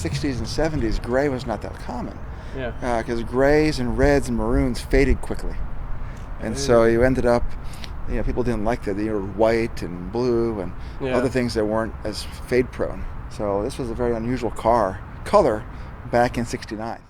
60s and 70s, gray was not that common. Yeah. Because grays and reds and maroons faded quickly. And so you ended up, people didn't like that. They were white and blue and other things that weren't as fade prone. So this was a very unusual color back in 69.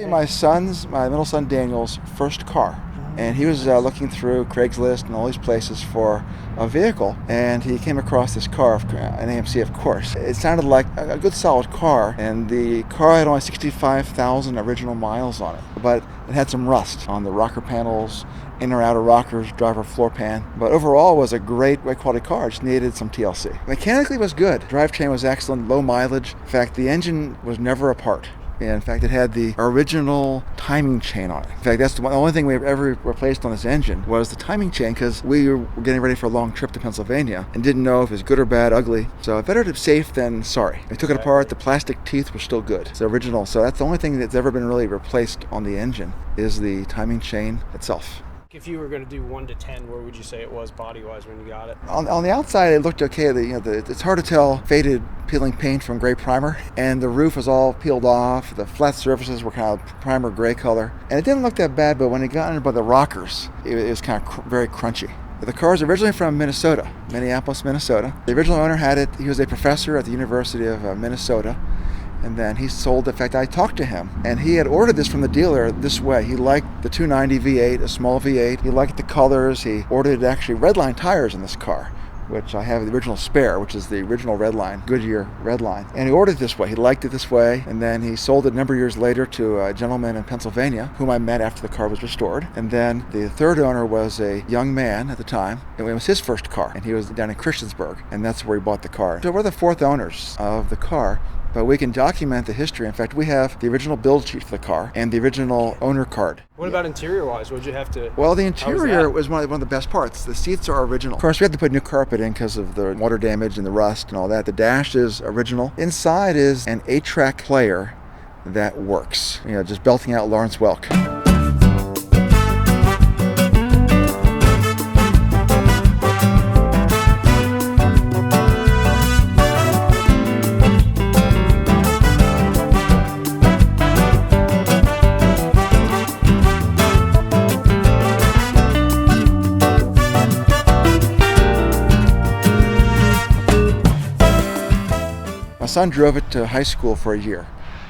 My middle son Daniel's first car. And he was looking through Craigslist and all these places for a vehicle, and he came across this car, an AMC, of course. It sounded like a good solid car, and the car had only 65,000 original miles on it, but it had some rust on the rocker panels, inner outer rockers, driver floor pan. But overall, it was a great quality car. It just needed some TLC. Mechanically, it was good. Drivetrain was excellent, low mileage. In fact, the engine was never apart. In fact, it had the original timing chain on it. In fact, that's the only thing we've ever replaced on this engine was the timing chain, because we were getting ready for a long trip to Pennsylvania and didn't know if it was good or bad, ugly. So better to be safe than sorry. We took it apart. The plastic teeth were still good. It's the original. So that's the only thing that's ever been really replaced on the engine is the timing chain itself. If you were going to do 1 to 10, where would you say it was body-wise when you got it? On the outside, it looked okay. It's hard to tell faded peeling paint from gray primer, and the roof was all peeled off. The flat surfaces were kind of primer gray color, and it didn't look that bad. But when it got under by the rockers, it was kind of very crunchy. The car is originally from Minnesota, Minneapolis, Minnesota. The original owner had it. He was a professor at the University of Minnesota. And then he sold. In fact, I talked to him, and he had ordered this from the dealer this way. He liked the 290 V8, a small V8. He liked the colors. He ordered actually Redline tires in this car, which I have the original spare, which is the original Redline, Goodyear Redline. And he ordered it this way. He liked it this way. And then he sold it a number of years later to a gentleman in Pennsylvania, whom I met after the car was restored. And then the third owner was a young man at the time. It was his first car, and he was down in Christiansburg, and that's where he bought the car. So we're the fourth owners of the car. But we can document the history. In fact, we have the original build sheet for the car and the original owner card. What about interior-wise? What did you have to... Well, the interior was one of the best parts. The seats are original. Of course, we had to put new carpet in because of the water damage and the rust and all that. The dash is original. Inside is an 8-track player that works. Just belting out Lawrence Welk. My son drove it to high school for a year,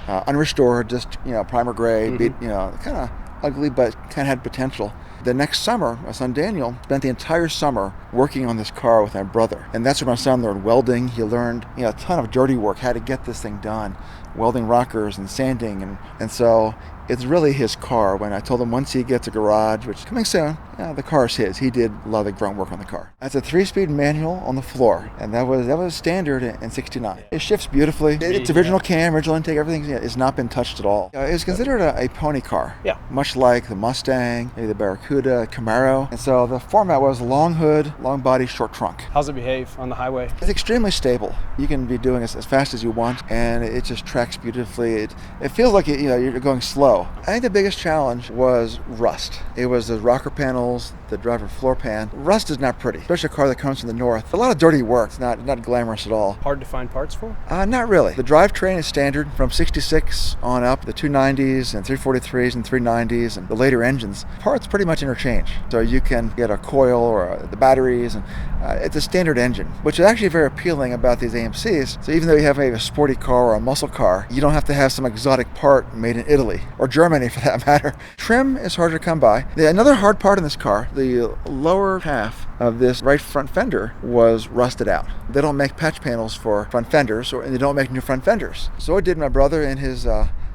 unrestored, just primer gray, kind of ugly, but kind of had potential. The next summer, my son Daniel spent the entire summer working on this car with my brother, and that's where my son learned welding. He learned a ton of dirty work, how to get this thing done, welding rockers and sanding, and so it's really his car. When I told him once he gets a garage, which is coming soon, the car is his. He did a lot of the grunt work on the car. That's a 3-speed manual on the floor, and that was standard in 69. It shifts beautifully. It's original cam, original intake, everything has not been touched at all. It's considered a pony car, much like the Mustang, maybe the Barracuda, Camaro. And so the format was long hood, long body, short trunk. How's it behave on the highway? It's extremely stable. You can be doing it as fast as you want, and it just tracks beautifully. It feels like you're going slow. I think the biggest challenge was rust. It was the rocker panels, the driver floor pan. Rust is not pretty, especially a car that comes from the north. A lot of dirty work. It's not glamorous at all. Hard to find parts for? Not really. The drivetrain is standard from 66 on up. The 290s and 343s and 390s and the later engines. Parts pretty much interchange. So you can get a coil or the batteries, and it's a standard engine, which is actually very appealing about these AMCs. So even though you have a sporty car or a muscle car, you don't have to have some exotic part made in Italy or Germany for that matter. Trim is harder to come by. Another hard part in this car, the lower half of this right front fender was rusted out. They don't make patch panels for front fenders, and they don't make new front fenders. So what did my brother in his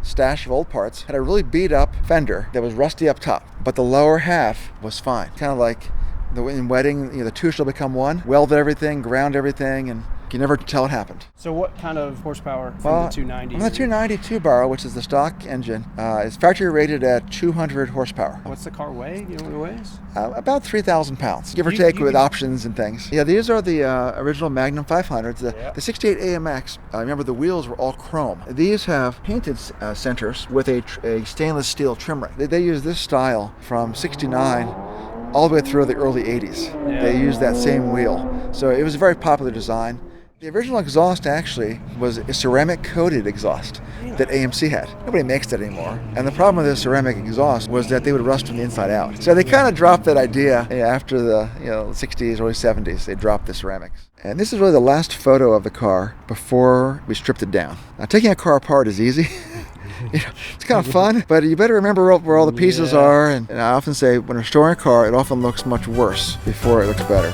stash of old parts had a really beat up fender that was rusty up top, but the lower half was fine. Kind of like in wedding, the two shall become one. Welded everything, ground everything, and you can never tell what happened. So what kind of horsepower from the 290? From the 292 barrel, which is the stock engine, is factory rated at 200 horsepower. What's the car weigh? Do you know what it weighs? About 3,000 pounds, give or take with options and things. Yeah, these are the original Magnum 500s. The 68 AMX, remember the wheels were all chrome. These have painted centers with a stainless steel trim ring. They use this style from 69 all the way through the early 80s. They used that same wheel. So it was a very popular design. The original exhaust actually was a ceramic-coated exhaust that AMC had. Nobody makes that anymore. And the problem with the ceramic exhaust was that they would rust from the inside out. So they kind of dropped that idea after the 60s, early 70s. They dropped the ceramics. And this is really the last photo of the car before we stripped it down. Now, taking a car apart is easy. It's kind of fun, but you better remember where all the pieces are. And I often say when restoring a car, it often looks much worse before it looks better.